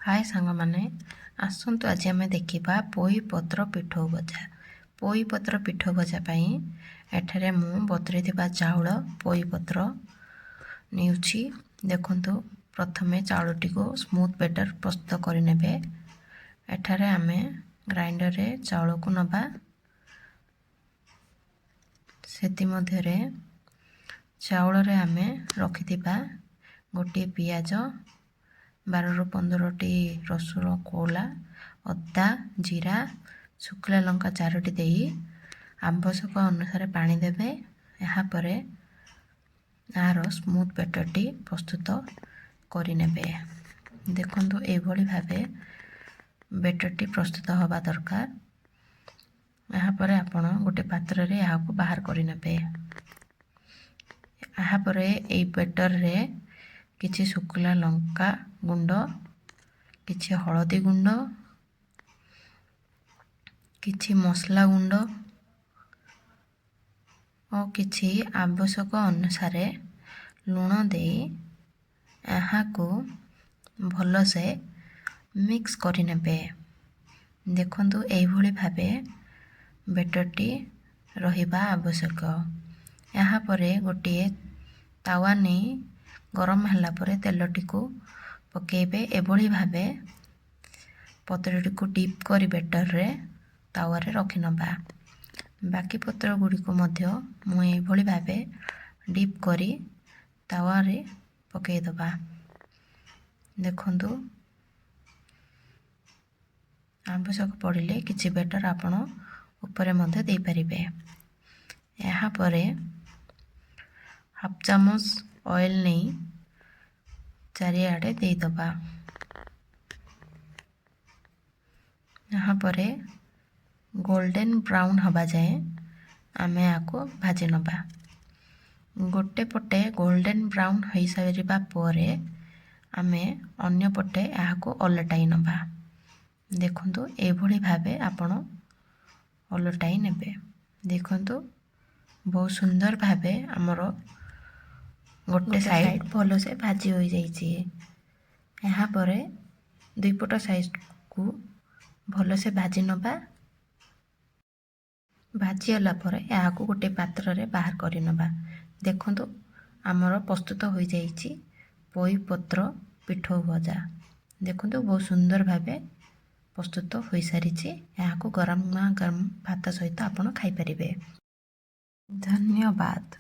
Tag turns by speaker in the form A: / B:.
A: हाय सांगमाने आसतु आज आम देखा पोई पत्र पिठौ भजा। पोई पत्र पिठौ भजा एठारे मु बतुरी चाउल पोई पत्र नेउछि। देखंतु प्रथमे चाउलटी को स्मूथ बैटर प्रस्तुत करने। एठारे आमे ग्राइंडर रे चाउल को नबा। सेति मध्यरे चाउल रे आमे रखिथिबा गोटे पियाज 12 ରୁ 15ଟି रसुण कोला अदा जीरा शुखला लंका 4टी दे आवश्यक अनुसार पानी देबे। यहाँ पर यार स्मूथ बैटरटी प्रस्तुत करने। देखंतु एभली भावे बैटरटी प्रस्तुत होबा दरकार। यहाँ पर आपण गोटे पात्र रे यहाँ को बाहर करने। यहाँ पर ए बैटर रे किछि शुखला लंका गुंड, किछि हलदी गुंड, किछि मसला गुंड और किछि आवश्यक अनुसार लूण दे यहाँ को भल से मिक्स करने। देखंतु एभली भावे बैटरटी रहिबा आवश्यक। यहाँ पर गोटे तावा नहीं गरम होला परे तेलटी को पकेबे। एभली भावे पत्रटी को डीप करी बैटर रे तावा रे रखि नबा। बाकी पत्र गुडी को मध्य मु एभली भावे डीप करी तावा रे पके दबा। देखंतु आवश्यक पड़िले किछि बैटर आपण ऊपर मध्य दे परिबे। यहाँ पर हाफ चामच ऑयल नहीं चारिआडे दे दबा। यहाँ पर गोल्डन ब्राउन हवा जाए आमे आको भाजी नबा। गोटे पटे गोल्डन ब्राउन हो सारिबा परे आमे अन्य पटे याको ओलटाई नबा। देखंतु एभली भावे आपण ओलटाई नेबे। देखंतु बहुत सुंदर भावे हमर गोटे साइड भल से भाजी हो जाइए। यहाँ पर दुई पट साइड को भल से भाजी नबा। भाजी होला पर यहाँ को गोटे पात्र रे बाहर कर नबा। देखंतु आमर प्रस्तुत हो जाइए पोई पत्र पिठौ भजा। देखंतु बहुत सुंदर भावे प्रस्तुत हो सारी। यहाँ को गरम गरम भात सहित आपण खाई परिबे। धन्यवाद।